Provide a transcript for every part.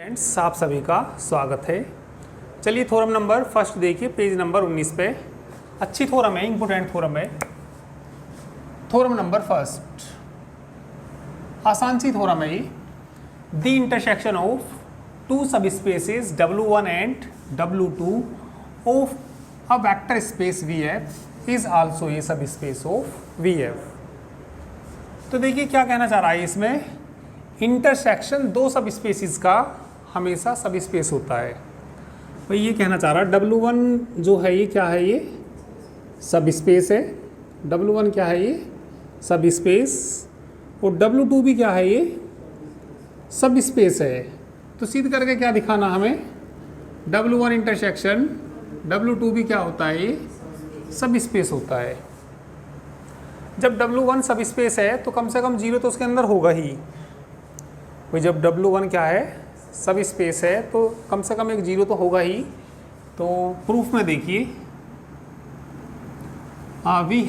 Friends, आप सभी का स्वागत है। चलिए थ्योरम नंबर फर्स्ट देखिए, पेज नंबर 19 पे। अच्छी थ्योरम है, इंपोर्टेंट थ्योरम है। थ्योरम नंबर फर्स्ट आसान सी थ्योरम है ये। द इंटरसेक्शन ऑफ टू सब spaces W1 and W2 of a vector space VF is also a सब स्पेस ऑफ VF। तो देखिए क्या कहना चाह रहा है इसमें, इंटरसेक्शन दो सब स्पेसिस का हमेशा सब स्पेस होता है। भाई ये कहना चाह रहा है W1 जो है ये क्या है, ये सब स्पेस है। W1 क्या है, ये सब स्पेस, और W2 भी क्या है, ये सब स्पेस है। तो सिद्ध करके क्या दिखाना हमें, W1 इंटरसेक्शन W2 भी क्या होता है, ये सब स्पेस होता है। जब W1 सब स्पेस है तो कम से कम जीरो तो उसके अंदर होगा ही। भाई जब W1 क्या है, सब स्पेस है, तो कम से कम एक जीरो तो होगा ही। तो प्रूफ में देखिए, वी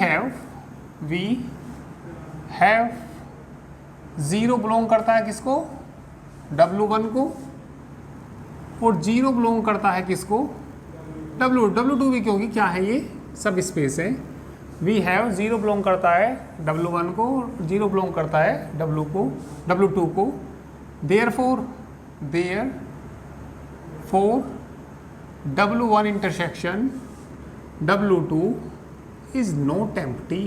हैव जीरो बिलोंग करता है किसको, W1 को, और जीरो बिलोंग करता है किसको, W2 भी, क्योंकि क्या है ये सब स्पेस है। वी हैव जीरो बिलोंग करता है W1 को, जीरो बिलोंग करता है W2 को। Therefore W1 intersection W2 is not empty.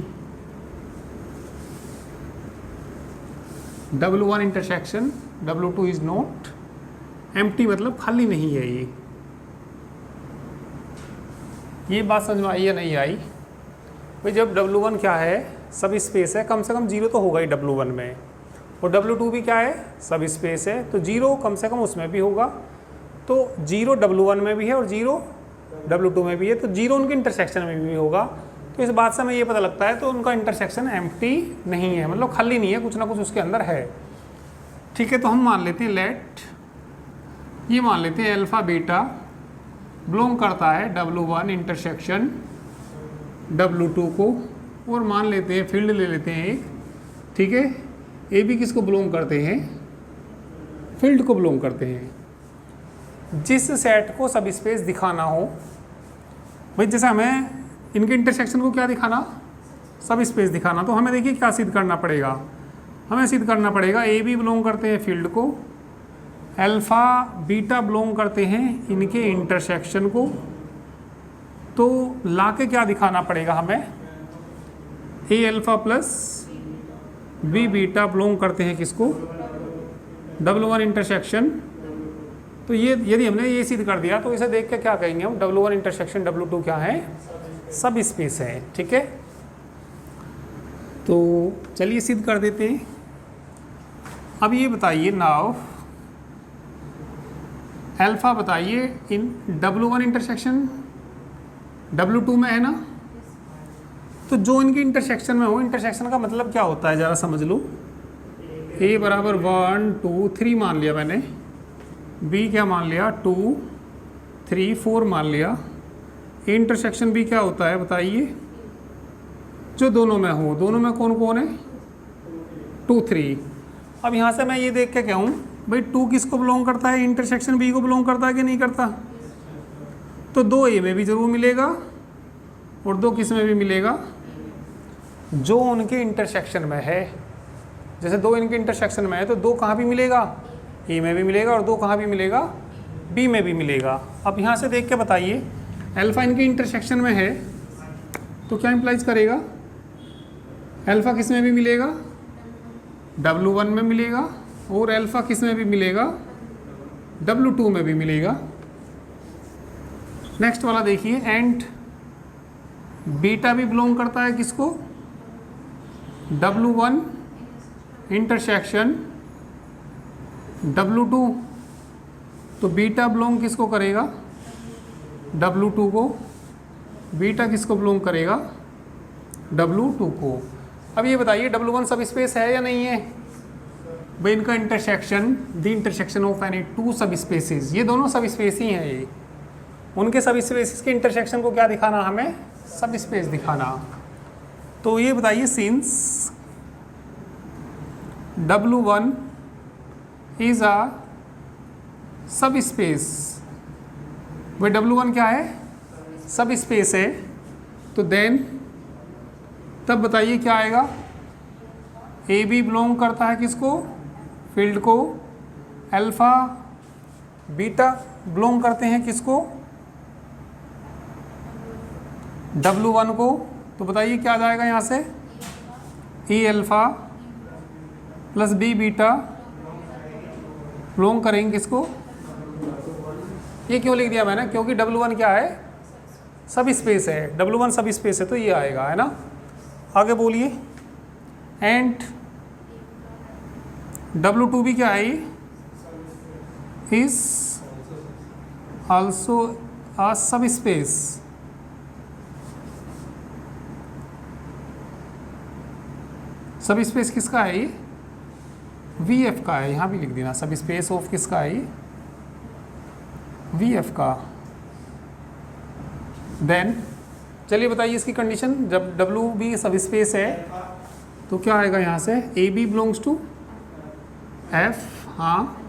W1 intersection W2 is not empty मतलब खाली नहीं है ये बात समझ में आई या नहीं आई। भाई जब W1 क्या है, सब स्पेस है, कम से कम जीरो तो होगा ही W1 में, और W2 भी क्या है, सब स्पेस है, तो जीरो कम से कम उसमें भी होगा। तो जीरो W1 में भी है और जीरो W2 में भी है, तो जीरो उनके इंटरसेक्शन में भी होगा। तो इस बात से हमें ये पता लगता है तो उनका इंटरसेक्शन एम्प्टी नहीं है, मतलब खाली नहीं है, कुछ ना कुछ उसके अंदर है। ठीक है, तो हम मान लेते हैं ये मान लेते हैं अल्फा बीटा बिलोंग करता है W1 इंटरसेक्शन W2 को, और मान लेते हैं फील्ड ले लेते हैं एक। ठीक है, ए भी किसको बिलोंग करते हैं, फील्ड को बिलोंग करते हैं। जिस सेट को सब स्पेस दिखाना हो, भाई जैसे हमें इनके इंटरसेक्शन को क्या दिखाना, सब स्पेस दिखाना, तो हमें देखिए क्या सिद्ध करना पड़ेगा। हमें सिद्ध करना पड़ेगा ए भी बिलोंग करते हैं फील्ड को, अल्फा बीटा बिलोंग करते हैं इनके इंटरसेक्शन को। तो लाके क्या दिखाना पड़ेगा हमें, A alpha plus B beta belong करते हैं किसको, W1 इंटरसेक्शन। तो ये यदि हमने ये सिद्ध कर दिया तो इसे देख के क्या कहेंगे हम, W1 इंटरसेक्शन W2 क्या है, सब स्पेस है। ठीक है, तो चलिए सिद्ध कर देते हैं। अब ये बताइए नाउ अल्फा बताइए इन W1 इंटरसेक्शन W2 में है ना, तो जो इनके इंटरसेक्शन में हो, इंटरसेक्शन का मतलब क्या होता है ज़रा समझ लो। A बराबर 1 2 3 मान लिया मैंने, B क्या मान लिया 2 3 4 मान लिया। इंटरसेक्शन B क्या होता है बताइए, जो दोनों में हो, दोनों में कौन कौन है, 2 3। अब यहाँ से मैं ये देख के कहूँ भाई 2 किसको बिलोंग करता है, इंटरसेक्शन B को बिलोंग करता है कि नहीं करता, तो 2 A में भी ज़रूर मिलेगा और 2 किस में भी मिलेगा, जो उनके इंटरसेक्शन में है। जैसे 2 इनके इंटरसेक्शन में है तो 2 कहाँ भी मिलेगा, ए में भी मिलेगा, और 2 कहाँ भी मिलेगा, बी में भी मिलेगा। अब यहाँ से देख के बताइए अल्फा इनके इंटरसेक्शन में है तो क्या इंप्लाइज करेगा, अल्फा किस में भी मिलेगा, W1 में मिलेगा, और अल्फा किस में भी मिलेगा, W2 में भी मिलेगा। नेक्स्ट वाला देखिए, एंड बीटा भी बिलोंग करता है किसको, W1 इंटरसेक्शन W2। तो बीटा बिलोंग किसको करेगा, W2 को, बीटा किसको बिलोंग करेगा, W2 को। अब ये बताइए W1 सब स्पेस है या नहीं है, भाई इनका intersection the intersection of any two सब स्पेसिस, ये दोनों सब स्पेस ही हैं। ये उनके सब स्पेसिस के इंटरसेक्शन को क्या दिखाना हमें, सब स्पेस दिखाना। तो ये बताइए सिंस W1 is a सब स्पेस, भाई W1 क्या है, सब स्पेस है, तो देन तब बताइए क्या आएगा, ए बी बिलोंग करता है किसको, फील्ड को, अल्फा बीटा बिलोंग करते हैं किसको, W1 को, तो बताइए क्या आ जाएगा यहाँ से, A alpha plus B beta belong करेंगे किसको, ये क्यों लिख दिया मैंने, क्योंकि W1 क्या है, सब स्पेस है, W1 सब स्पेस है, तो ये आएगा, है ना। आगे बोलिए, एंड W2 भी क्या है, इज ऑल्सो आ सब स्पेस, सब स्पेस किसका है, ये VF का है, यहाँ भी लिख देना, सब स्पेस ऑफ किसका है, ये VF का। देन चलिए बताइए इसकी कंडीशन, जब W भी सब स्पेस है तो क्या आएगा यहाँ से, A B belongs to F, हाँ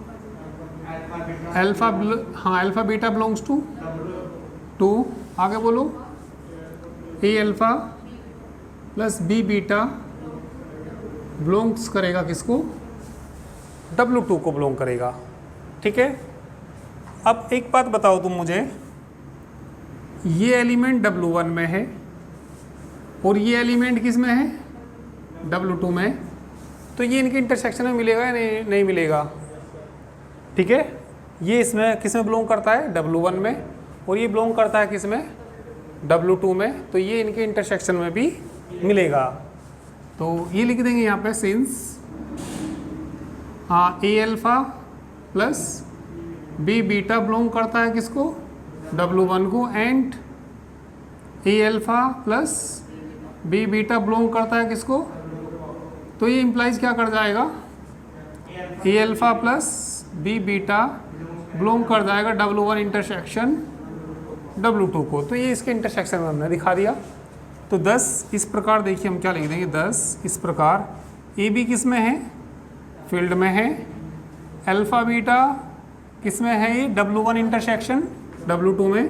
अल्फा, हाँ अल्फा बीटा बिलोंग्स टू 2, आगे बोलो, A alpha plus B beta belongs करेगा किसको, W2 को बिलोंग करेगा, ठीक है। अब एक बात बताओ तुम मुझे, ये एलिमेंट W1 में है और ये एलिमेंट किस में है, W2 में, तो ये इनके इंटरसेक्शन में मिलेगा या नहीं मिलेगा, ठीक है। ये इसमें किस में बिलोंग करता है, W1 में, और ये बिलोंग करता है किस में, W2 में, तो ये इनके इंटरसेक्शन में भी मिलेगा। तो ये लिख देंगे यहाँ पे, सिंस हाँ A alpha plus B beta belong करता है किसको, W1 को, and A alpha plus B beta belong करता है किसको, तो ये इम्प्लाइज क्या कर जाएगा, A alpha plus B beta belong कर जाएगा W1 इंटरसेक्शन W2 को, तो ये इसके इंटरसेक्शन में हमने दिखा दिया। तो 10 इस प्रकार देखिए हम क्या लिख देंगे, 10 इस प्रकार, ए बी किस में है, फील्ड में है, अल्फा बीटा किस में है, ये W1 इंटरसेक्शन W2 में,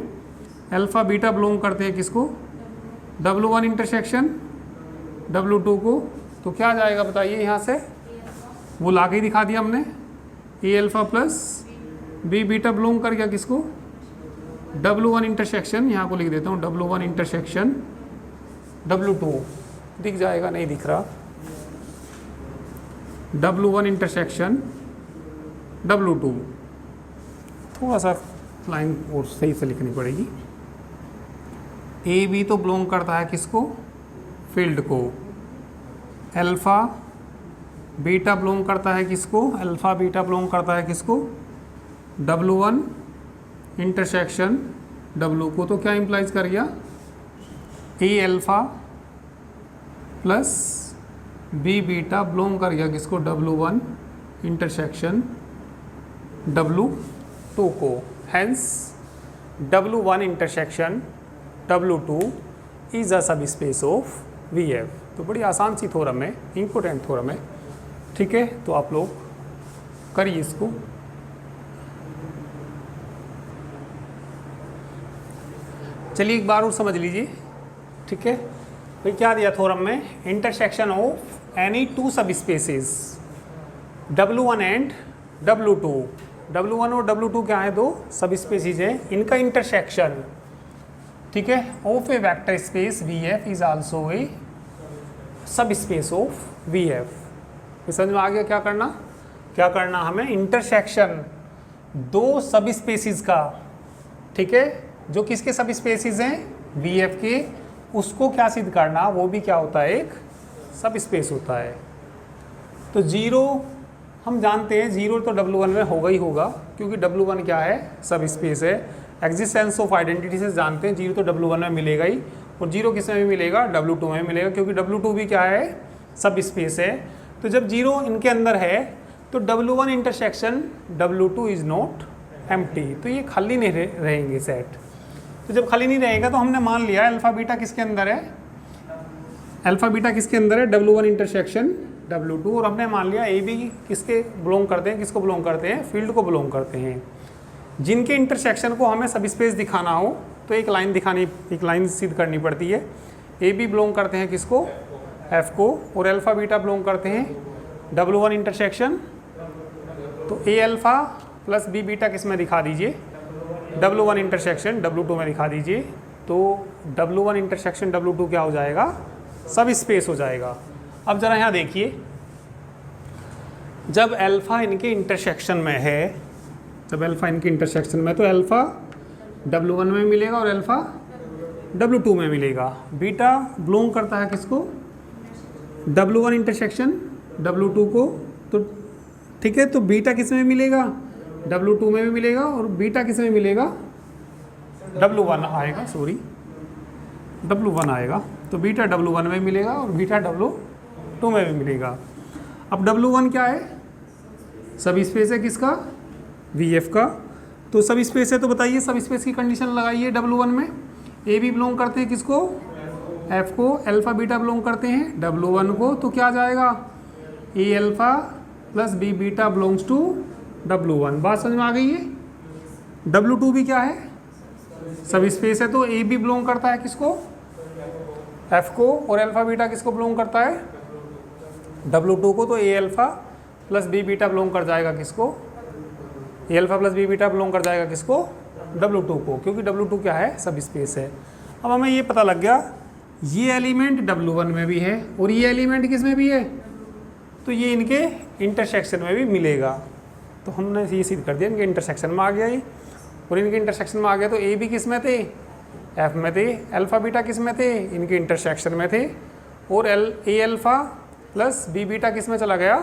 अल्फा बीटा बिलोंग करते हैं किसको, W1 इंटरसेक्शन W2 को, तो क्या आ जाएगा बताइए यहाँ से, वो ला के ही दिखा दिया हमने, A alpha plus B beta belong कर गया किसको, W1 इंटरसेक्शन, यहाँ को लिख देता हूँ W1 इंटरसेक्शन W2, दिख जाएगा, नहीं दिख रहा, W1 इंटरसेक्शन W2, थोड़ा सा लाइन और सही से लिखनी पड़ेगी, ए बी तो बिलोंग करता है किसको, फील्ड को, अल्फा बीटा बिलोंग करता है किसको, अल्फा बीटा बिलोंग करता है किसको, W1 इंटरसेक्शन W को, तो क्या इम्प्लाइज कर गया, A alpha plus B beta belong कर गया किसको, W1 इंटरसेक्शन W2 को, hence W1 intersection W2 is a सब स्पेस ऑफ VF। तो बड़ी आसान सी थ्योरम है, इम्पोर्टेंट थ्योरम है, ठीक है। तो आप लोग करिए इसको। चलिए एक बार और समझ लीजिए, ठीक है। भाई क्या दिया थ्योरम में, इंटरसेक्शन ऑफ एनी टू सब spaces W1 and W2, W1 और W2 क्या है, दो सब स्पेसीज हैं, इनका इंटरसेक्शन, ठीक है, of A vector space VF is also a सब स्पेस ऑफ VF। समझ में आ गया क्या करना, क्या करना हमें, इंटरसेक्शन दो सब स्पेसीज का, ठीक है, जो किसके सब स्पेसीज हैं, VF के, उसको क्या सिद्ध करना, वो भी क्या होता है, एक सब स्पेस होता है। तो जीरो हम जानते हैं, जीरो तो W1 में होगा ही होगा, क्योंकि W1 क्या है, सब स्पेस है, एग्जिस्टेंस ऑफ आइडेंटिटी से जानते हैं, जीरो तो W1 में मिलेगा ही, और जीरो किस में भी मिलेगा, W2 में मिलेगा, क्योंकि W2 भी क्या है, सब स्पेस है। तो जब जीरो इनके अंदर है तो W1 intersection W2 is not empty, तो ये खाली नहीं रहेंगे सेट। तो जब खाली नहीं रहेगा तो हमने मान लिया अल्फा बीटा किसके अंदर है, अल्फा बीटा किसके अंदर है, W1 इंटरसेक्शन W2, और हमने मान लिया ए बी किसके बिलोंग करते हैं, किसको बिलोंग करते हैं, फील्ड को बिलोंग करते हैं। जिनके इंटरसेक्शन को हमें सब स्पेस दिखाना हो तो एक लाइन सिद्ध करनी पड़ती है। ए बी बिलोंग करते हैं किसको, एफ को, और अल्फा बीटा बिलोंग करते हैं W1 इंटरसेक्शन। तो ए अल्फा प्लस बी बीटा किस में दिखा दीजिए, W1 इंटरसेक्शन W2 में दिखा दीजिए। तो W1 इंटरसेक्शन W2 क्या हो जाएगा, सब स्पेस हो जाएगा। अब ज़रा यहाँ देखिए, जब अल्फ़ा इनके इंटरसेक्शन में है, जब अल्फ़ा इनके इंटरसेक्शन में, तो अल्फ़ा W1 में मिलेगा और अल्फ़ा W2 में मिलेगा। बीटा बिलोंग करता है किसको, W1 इंटरसेक्शन W2 को। तो ठीक है, तो बीटा किस में मिलेगा, W2 में भी मिलेगा, और बीटा किस में मिलेगा, W1 आएगा, सॉरी W1 आएगा। तो बीटा W1 में मिलेगा और बीटा W2 में भी मिलेगा। अब W1 क्या है, सब स्पेस है किसका, VF का। तो सब स्पेस है, तो बताइए सब स्पेस की कंडीशन लगाइए W1 में। ए बी बिलोंग करते हैं किसको, F को, अल्फ़ा बीटा बिलोंग करते हैं W1 को। तो क्या जाएगा, A alpha plus B beta belongs to W1। बात समझ में आ गई है। W2 भी क्या है, सब स्पेस है, तो ए बी बिलोंग करता है किसको, F को, और अल्फ़ा बीटा किसको बिलोंग करता है, W2 को। तो A alpha plus B beta belong कर जाएगा किसको, A alpha plus B beta belong कर जाएगा किसको, W2 को, क्योंकि W2 क्या है, सब स्पेस है। अब हमें ये पता लग गया ये एलिमेंट W1 में भी है और ये एलिमेंट किस में भी है, तो ये इनके इंटरसेक्शन में भी मिलेगा। तो हमने ये सिद्ध कर दिया, इनके इंटरसेक्शन में आ गया ये, और इनके इंटरसेक्शन में आ गया। तो ए बी किस में थे, F में थे, अल्फ़ा बीटा किस में थे, इनके इंटरसेक्शन में थे, और ए अल्फ़ा प्लस बी बीटा किस में चला गया,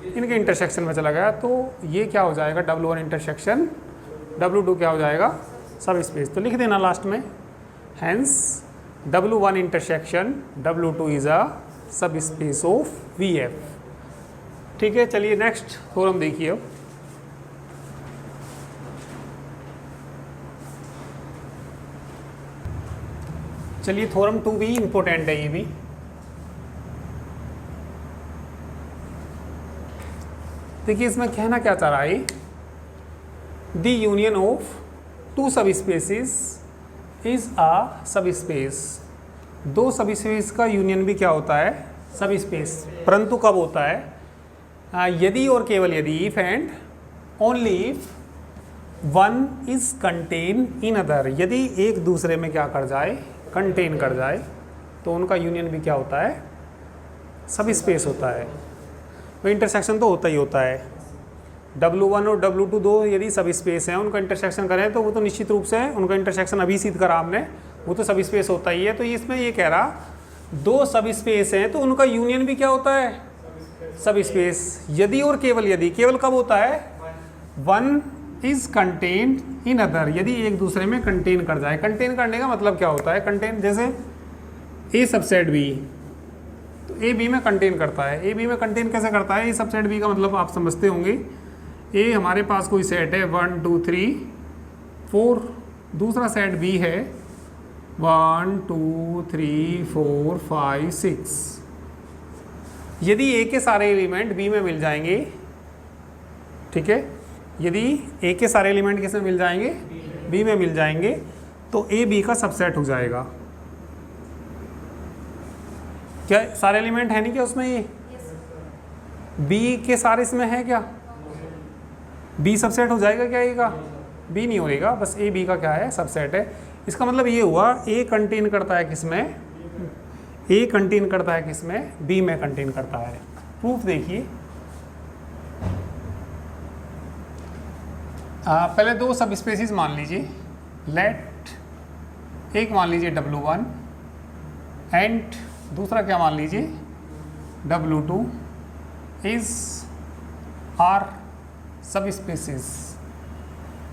इनके इंटरसेक्शन में चला गया। तो ये क्या हो जाएगा, W1 इंटरसेक्शन W2 क्या हो जाएगा, सब स्पेस। तो लिख देना लास्ट में, hence W1 intersection W2 is a सब स्पेस ऑफ VF। ठीक है, चलिए नेक्स्ट थ्योरम देखिए। अब चलिए थ्योरम 2 भी इंपॉर्टेंट है, ये भी। देखिए इसमें कहना क्या चाह रहा है, द यूनियन ऑफ टू सब स्पेसिस इज अ सब स्पेस। दो सब स्पेस का यूनियन भी क्या होता है, सब स्पेस। परंतु कब होता है, यदि और केवल यदि, if and only if one is contain in other, यदि एक दूसरे में क्या कर जाए, कंटेन कर जाए, तो उनका यूनियन भी क्या होता है, सब स्पेस होता है। वो इंटरसेक्शन तो होता ही होता है। W1 और W2 दो यदि सब स्पेस हैं, उनका इंटरसेक्शन करें तो वो तो निश्चित रूप से उनका इंटरसेक्शन अभी सिद्ध करा हमने, वो तो सब स्पेस होता ही है। तो इसमें ये कह रहा, दो सब स्पेस हैं तो उनका यूनियन भी क्या होता है, सब स्पेस। यदि और केवल यदि, केवल कब होता है, one is contained in other, यदि एक दूसरे में कंटेन कर जाए। कंटेन करने का मतलब क्या होता है, कंटेन, जैसे ए सबसेट बी, तो ए बी में कंटेन करता है। ए बी में कंटेन कैसे करता है, ए सबसेट बी का मतलब आप समझते होंगे। ए हमारे पास कोई सेट है 1 2 3 4, दूसरा सेट बी है 1 2 3 4 5 6। यदि ए के सारे एलिमेंट बी में मिल जाएंगे, ठीक है, यदि ए के सारे एलिमेंट किस में मिल जाएंगे, बी में मिल जाएंगे, तो ए बी का सबसेट हो जाएगा। क्या सारे एलिमेंट है नहीं क्या उसमें, ये बी के सारे इसमें है क्या, बी सबसेट हो जाएगा क्या ए का, बी नहीं होएगा, बस ए बी का क्या है, सबसेट है। इसका मतलब ये हुआ ए कंटेन करता है किसमें, ए कंटेन करता है किसमें, बी में कंटेन करता है। प्रूफ देखिए, पहले दो सब स्पेसिस मान लीजिए, लेट एक मान लीजिए W1 एंड दूसरा क्या मान लीजिए W2 इज आर सब स्पेसिस,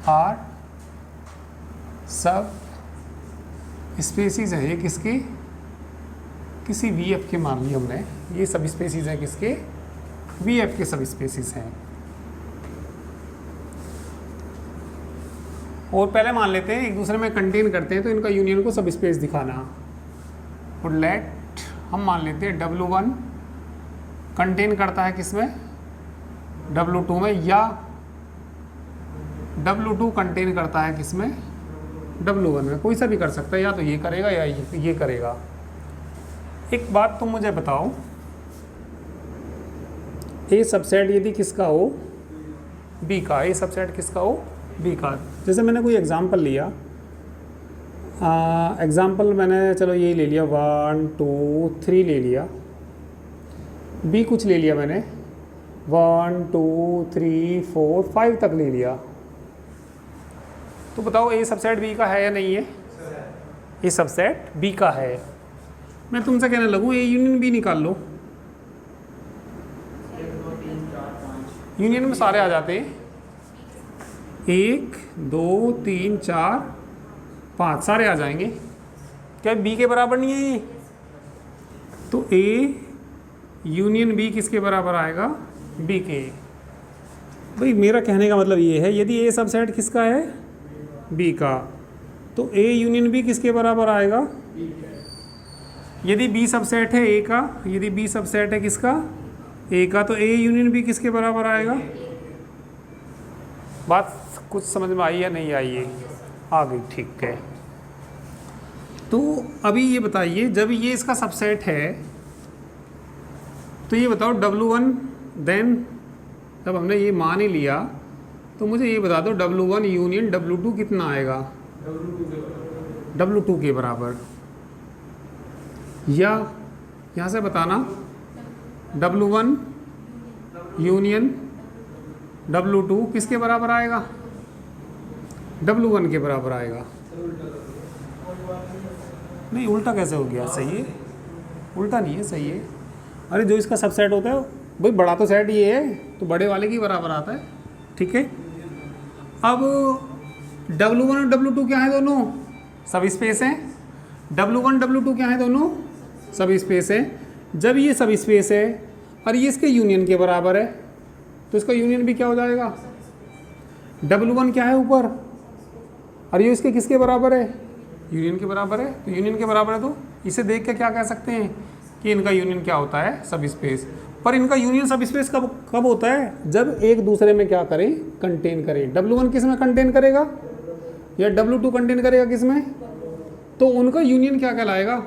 आर सब स्पेसिस है ये किसके, किसी VF के मान लिए हमने, ये सब स्पेसिस है किसके, VF के सब स्पेसिस हैं। और पहले मान लेते हैं एक दूसरे में कंटेन करते हैं तो इनका यूनियन को सब स्पेस दिखाना। और लेट हम मान लेते हैं W1 कंटेन करता है किसमें, W2 में, या W2 कंटेन करता है किसमें, W1 में। कोई सा भी कर सकता है, या तो ये करेगा या ये करेगा। एक बात तुम मुझे बताओ, ए सबसेट यदि किसका हो, बी का, ए सबसेट किसका हो, बी का। जैसे मैंने कोई एग्जांपल लिया, एग्जांपल मैंने चलो यही ले लिया, 1 2 3 ले लिया, बी कुछ ले लिया मैंने 1 2 3 4 5 तक ले लिया। तो बताओ ए सबसेट बी का है या नहीं है? ए सबसेट बी का है। मैं तुमसे कहने लगूँ ए यूनियन बी निकाल लो, यूनियन में सारे आ जाते हैं, 1 2 3 4 5 सारे आ जाएंगे। क्या बी के बराबर नहीं है ये? तो ए यूनियन बी किसके बराबर आएगा, बी के। भाई मेरा कहने का मतलब ये है, यदि ए सबसेट किसका है, बी का, तो ए यूनियन बी किसके बराबर आएगा, यदि बी सबसेट है ए का, यदि बी सबसेट है किसका, ए का, तो ए यूनियन बी किसके बराबर आएगा। बात कुछ समझ में आई या नहीं आई है? आ गई, ठीक है। तो अभी ये बताइए, जब ये इसका सबसेट है तो ये बताओ W1, देन जब हमने ये मान ही लिया तो मुझे ये बता दो W1 यूनियन W2 कितना आएगा, W2 के बराबर। या यहाँ से बताना W1 यूनियन W2 किसके बराबर आएगा, W1 के बराबर आएगा। नहीं, उल्टा कैसे हो गया? सही है, उल्टा नहीं है, सही है। अरे जो इसका सबसेट होता है भाई, बड़ा तो सेट ये है तो बड़े वाले की बराबर आता है, ठीक है। अब W1 और W2 क्या है, दोनों सब स्पेस हैं। W1 W2 क्या है, दोनों सब स्पेस है। जब ये सब स्पेस है और ये इसके यूनियन के बराबर है तो इसका यूनियन भी क्या हो जाएगा, W1 क्या है ऊपर और ये इसके किसके बराबर है, यूनियन के बराबर है। तो यूनियन के बराबर है तो इसे देख के क्या कह सकते हैं कि इनका यूनियन क्या होता है, सब स्पेस। पर इनका यूनियन सब स्पेस कब होता है, जब एक दूसरे में क्या करें, कंटेन करें। W1 किस में कंटेन करेगा या W2 कंटेन करेगा किस में, तो उनका यूनियन क्या कहलाएगा,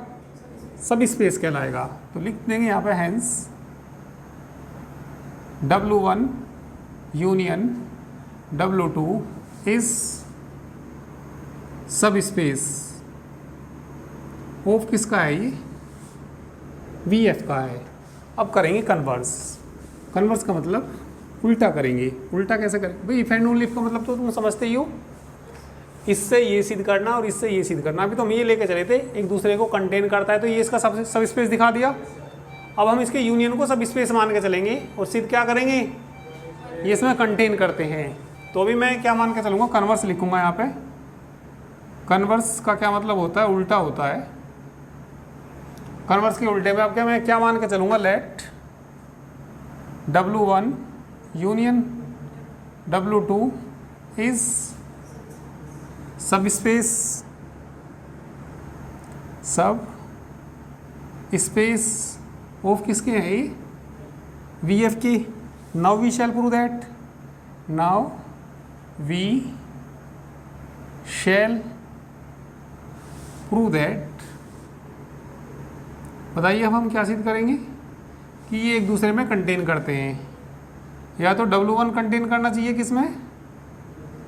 सब स्पेस कहलाएगा। तो लिख देंगे यहाँ पे, hence W1 union W2 is subspace of किसका है, ये VF का है। अब करेंगे कन्वर्स। कन्वर्स का मतलब उल्टा करेंगे। उल्टा कैसे करेंगे भाई, इफ एंड ओनली इफ का मतलब तो तुम समझते ही हो, इससे ये सिद्ध करना और इससे ये सिद्ध करना। अभी तो हम ये लेके चले थे, एक दूसरे को कंटेन करता है तो ये इसका सब स्पेस दिखा दिया। अब हम इसके यूनियन को सब स्पेस मान के चलेंगे और सिद्ध क्या करेंगे, ये इसमें कंटेन करते हैं। तो अभी मैं क्या मान के चलूँगा, कन्वर्स लिखूँगा यहाँ पे। कन्वर्स का क्या मतलब होता है, उल्टा होता है। कन्वर्स के उल्टे में अब क्या, मैं क्या मान के चलूँगा, let W1 union W2 is subspace of किसके हैं, ये VF की। Now we shall prove that, now we shall prove that. बताइए अब हम क्या सिद्ध करेंगे कि ये एक दूसरे में कंटेन करते हैं। या तो W1 कंटेन करना चाहिए किसमें,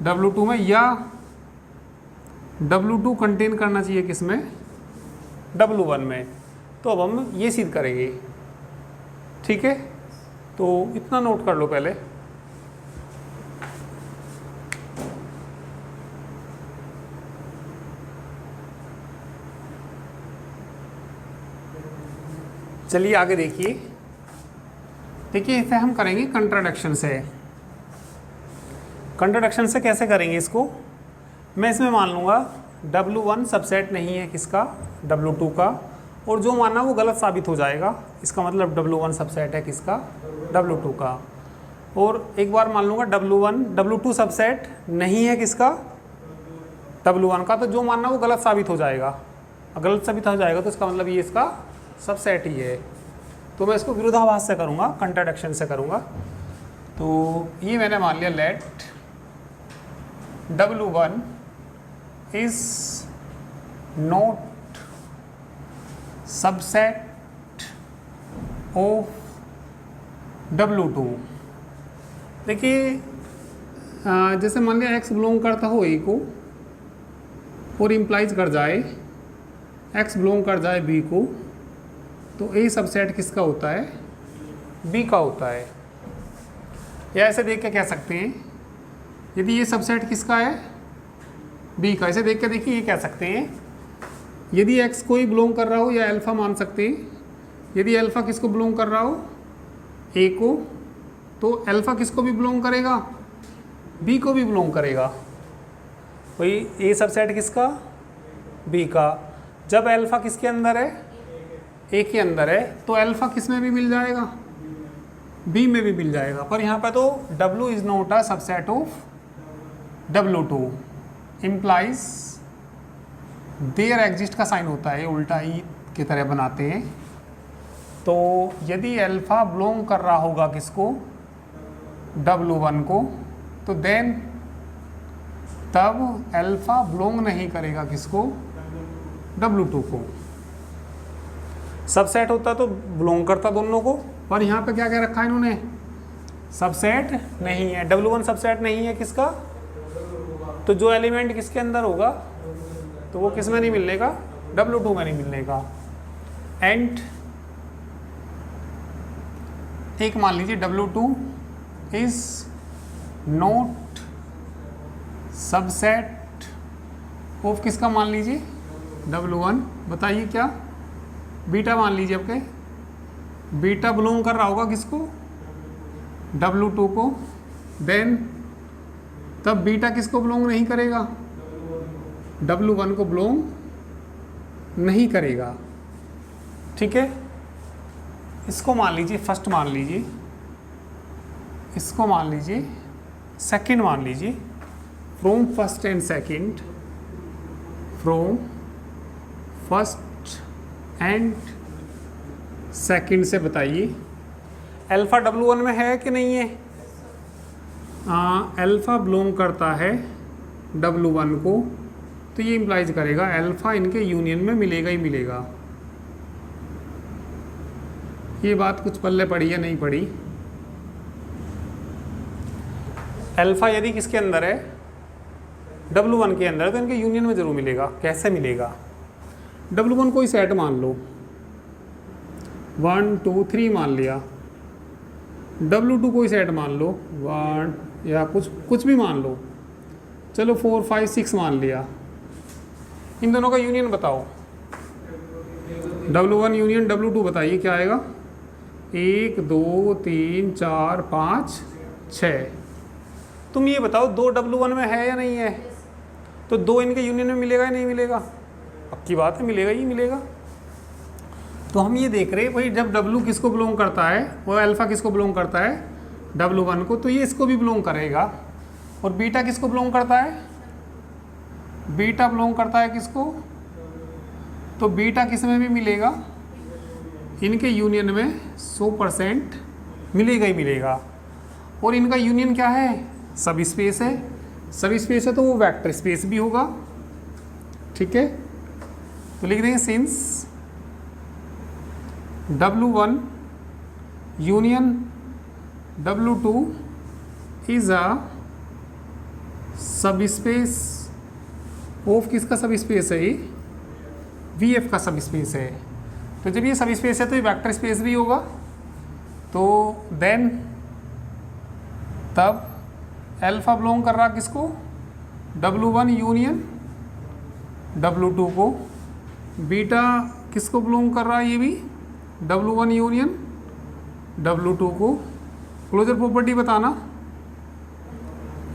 W2 में, या W2 कंटेन करना चाहिए किसमें, W1 में। तो अब हम ये सिद्ध करेंगे, ठीक है। तो इतना नोट कर लो पहले। चलिए आगे देखिए। देखिए इसे हम करेंगे कंट्राडिक्शन से। कंट्राडिक्शन से कैसे करेंगे इसको, मैं इसमें मान लूँगा W1 सबसेट नहीं है किसका, W2 का, और जो मानना वो गलत साबित हो जाएगा। इसका मतलब W1 सबसेट है किसका, W2 का। और एक बार मान लूँगा W2 सबसेट नहीं है किसका, W1 का, तो जो मानना वो गलत साबित हो जाएगा। गलत साबित हो जाएगा तो इसका मतलब ये इसका सबसेट ही है। तो मैं इसको विरोधाभास से करूँगा, कंट्राडिक्शन से करूँगा। तो ये मैंने मान लिया, late W1 is not subset of W2। देखिए जैसे मान लिया x बिलोंग करता हो A को और इम्प्लाइज कर जाए x बिलोंग कर जाए B को, तो A सबसेट किसका होता है? B का होता है। या ऐसे देख के कह सकते हैं, यदि ये सबसेट किसका है? B का। ऐसे देख के देखिए ये कह सकते हैं, यदि x कोई बिलोंग कर रहा हो, या अल्फ़ा मान सकते हैं, यदि अल्फ़ा किसको बिलोंग कर रहा हो? A को, तो अल्फ़ा किसको भी बिलोंग करेगा? B को भी बिलोंग करेगा। वही A सबसेट किसका? B का। जब अल्फ़ा किसके अंदर है? A के अंदर है, तो अल्फ़ा किस में भी मिल जाएगा? B में भी मिल जाएगा। पर यहाँ पे तो W is not a subset of W2 implies there exist का साइन होता है, उल्टा ई की तरह बनाते हैं। तो यदि अल्फ़ा बिलोंग कर रहा होगा किसको? W1 को, तो देन तब अल्फ़ा बिलोंग नहीं करेगा किसको? W2 को। सबसेट होता तो बिलोंग करता दोनों को, पर यहाँ पे क्या क्या रखा है इन्होंने? सबसेट नहीं है। W1 सबसेट नहीं है किसका? तो जो एलिमेंट किसके अंदर होगा तो वो किस में नहीं मिलने का? W2 में नहीं मिलने का। एंड एक मान लीजिए W2 is not subset of किसका मान लीजिए? W1। बताइए क्या? बीटा मान लीजिए आपके। बीटा बिलोंग कर रहा होगा किसको? W2 को। देन तब बीटा किसको बिलोंग नहीं करेगा? W1 को बिलोंग नहीं करेगा। ठीक है, इसको मान लीजिए फर्स्ट मान लीजिए, इसको मान लीजिए सेकंड मान लीजिए। From first and second, from first and second से बताइए अल्फ़ा W1 में है कि नहीं है? अल्फ़ा बिलोंग करता है W1 को, तो ये इम्प्लाइज करेगा अल्फ़ा इनके यूनियन में मिलेगा ही मिलेगा। ये बात कुछ पल्ले पड़ी या नहीं पड़ी? अल्फ़ा यदि किसके अंदर है? W1 के अंदर है, तो इनके यूनियन में ज़रूर मिलेगा। कैसे मिलेगा? W1 कोई सेट मान लो, 1 2 3 मान लिया। W2 कोई सेट मान लो, 1 या कुछ भी मान लो, चलो 4 5 6 मान लिया। इन दोनों का यूनियन बताओ। W1 यूनियन W2 बताइए क्या आएगा? 1 2 3 4 5 6। तुम ये बताओ 2 W1 में है या नहीं है? तो 2 इनके यूनियन में मिलेगा या नहीं मिलेगा? पक्की बात है, मिलेगा ही मिलेगा। तो हम ये देख रहे हैं भाई, जब W किसको बिलोंग करता है और अल्फ़ा किसको बिलोंग करता है? W1 को, तो ये इसको भी बिलोंग करेगा। और बीटा किसको बिलोंग करता है? बीटा बिलोंग करता है किसको? तो बीटा किस में भी मिलेगा? इनके यूनियन में 100% मिलेगा ही मिलेगा। और इनका यूनियन क्या है? सब स्पेस है। सब स्पेस है तो वो वेक्टर स्पेस भी होगा। ठीक है, तो लिख देंगे since W1 union W2 is a सब स्पेस ऑफ किसका सब स्पेस है? ये VF का सब स्पेस है। तो जब ये सब स्पेस है तो ये वेक्टर स्पेस भी होगा। तो देन तब अल्फ़ा बिलोंग कर रहा किसको? W1 यूनियन W2 को। बीटा किसको बिलोंग कर रहा है? ये भी W1 यूनियन W2 को। क्लोजर प्रॉपर्टी बताना,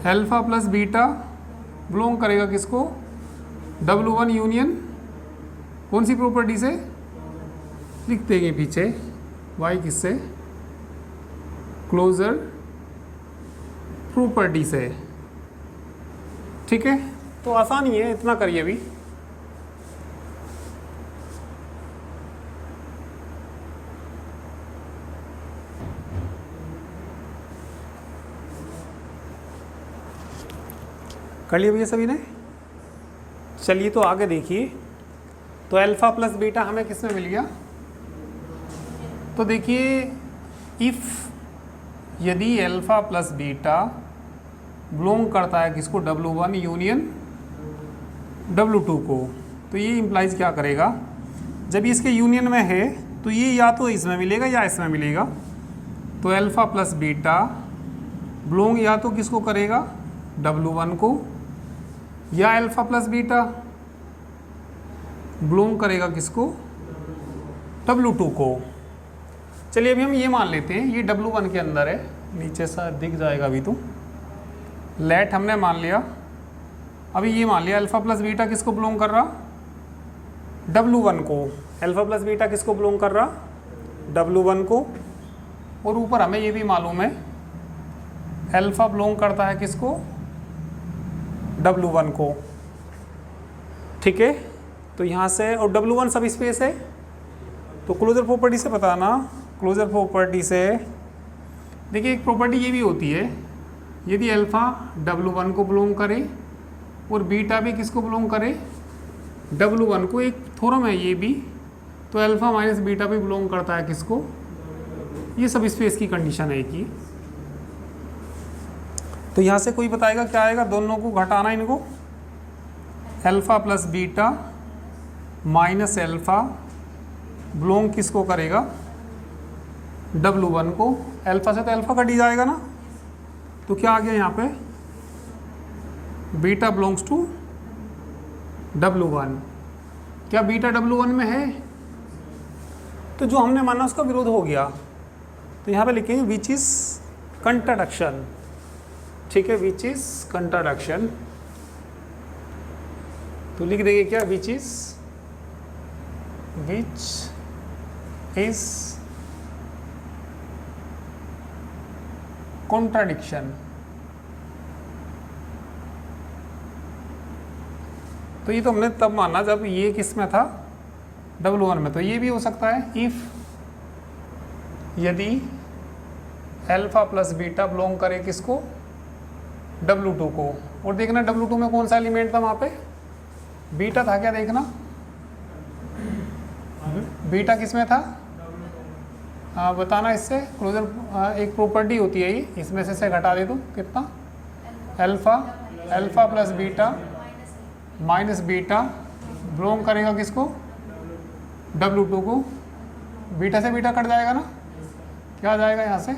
अल्फ़ा प्लस बीटा बिलोंग करेगा किसको? W1 यूनियन कौन सी प्रॉपर्टी से? लिख देंगे पीछे y किससे? क्लोजर प्रॉपर्टी से। ठीक है, तो आसान ही है, इतना करिए अभी। कर लिया भैया सभी ने? चलिए तो आगे देखिए, तो अल्फ़ा प्लस बीटा हमें किस में मिल गया? तो देखिए इफ़ यदि अल्फ़ा प्लस बीटा बिलोंग करता है किसको? W1 यूनियन W2 को, तो ये इम्प्लाइज क्या करेगा? जब ये इसके यूनियन में है तो ये या तो इसमें मिलेगा या इसमें मिलेगा। तो अल्फ़ा प्लस बीटा बिलोंग या तो किसको करेगा? W1 को, या अल्फ़ा प्लस बीटा बिलोंग करेगा किसको? W2 को। चलिए अभी हम ये मान लेते हैं ये W1 के अंदर है, नीचे सा दिख जाएगा अभी तो। लेट हमने मान लिया, अभी ये मान लिया अल्फ़ा प्लस बीटा किसको बिलोंग कर रहा? W1 को। अल्फ़ा प्लस बीटा किसको बिलोंग कर रहा? W1 को। और ऊपर हमें ये भी मालूम है अल्फ़ा बिलोंग करता है किसको? W1 को। ठीक है, तो यहाँ से, और W1 सब स्पेस है, तो क्लोजर प्रॉपर्टी से बताना, क्लोजर प्रॉपर्टी से देखिए एक प्रॉपर्टी ये भी होती है, यदि अल्फ़ा W1 को बिलोंग करे और बीटा भी किसको बिलोंग करे? W1 को। एक थ्योरम है ये भी, तो अल्फ़ा माइनस बीटा भी बिलोंग करता है किसको? ये सब स्पेस की कंडीशन है कि, तो यहाँ से कोई बताएगा क्या आएगा? दोनों को घटाना इनको, alpha plus beta minus alpha belong किसको करेगा? W1 को। अल्फ़ा से तो अल्फ़ा कट ही जाएगा ना, तो क्या आ गया यहाँ पे? Beta belongs to W1। क्या बीटा W1 में है? तो जो हमने माना उसका विरोध हो गया, तो यहाँ पे लिखेंगे विच इज कंट्राडिक्शन। ठीक है, विच इज कंट्राडिक्शन, तो लिख देंगे क्या? Which is contradiction. तो ये तो हमने तब माना जब ये किस में था? W1 में। तो ये भी हो सकता है इफ़ यदि अल्फ़ा प्लस बीटा बिलोंग करे किसको? W2 को। और देखना W2 में कौन सा एलिमेंट था वहाँ पे? बीटा था क्या? देखना बीटा किस में था? बताना इससे, क्लोजर एक प्रॉपर्टी होती है ये, इसमें से घटा दे दो कितना? Alpha plus beta minus beta belong करेगा किसको? W2 को। बीटा से बीटा कट जाएगा ना, क्या आ जाएगा यहाँ से?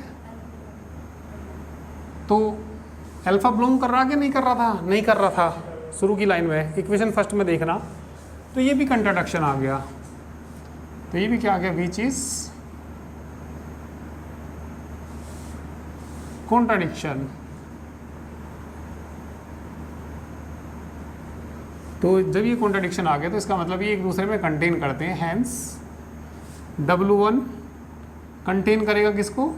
तो अल्फ़ा बिलोंग कर रहा कि नहीं कर रहा था? नहीं कर रहा था शुरू की लाइन में, इक्वेशन फर्स्ट में देखना, तो ये भी कंट्राडिक्शन आ गया। तो ये भी क्या आ गया? Which is contradiction. तो जब ये कॉन्ट्राडिक्शन आ गया तो इसका मतलब ये एक दूसरे में कंटेन करते हैं, हैंस W1 कंटेन करेगा किसको?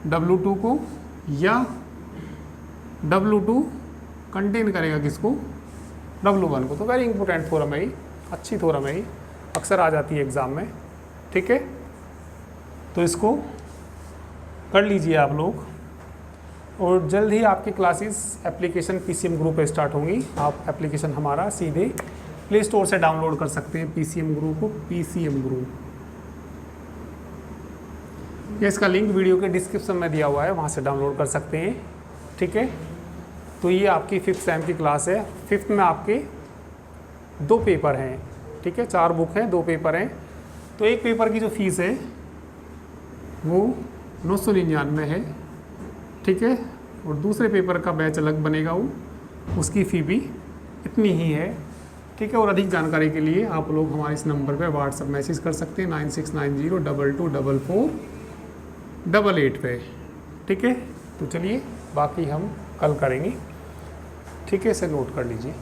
W2 को, या W2 कंटेन करेगा किसको? W1 को। तो वेरी इंपॉर्टेंट थ्योरम है ये, अच्छी थ्योरम है ये, अक्सर आ जाती है एग्ज़ाम में। ठीक है, तो इसको कर लीजिए आप लोग, और जल्द ही आपकी क्लासेस एप्लीकेशन PCM ग्रुप पे स्टार्ट होंगी। आप एप्लीकेशन हमारा सीधे प्ले स्टोर से डाउनलोड कर सकते हैं PCM ग्रुप को, PCM ग्रुप। ये इसका लिंक वीडियो के डिस्क्रिप्शन में दिया हुआ है, वहाँ से डाउनलोड कर सकते हैं। ठीक है, तो ये आपकी 5th सेम की क्लास है। 5th में आपके 2 पेपर हैं। ठीक है, 4 बुक हैं, 2 पेपर हैं। तो एक पेपर की जो फीस है वो 999 है। ठीक है, और दूसरे पेपर का बैच अलग बनेगा, वो उसकी फ़ी भी इतनी ही है। ठीक है, और अधिक जानकारी के लिए आप लोग हमारे इस नंबर पे व्हाट्सएप मैसेज कर सकते हैं 9690224488 पे। ठीक है, तो चलिए बाकी हम कल करेंगे। ठीक है, इसे नोट कर लीजिए।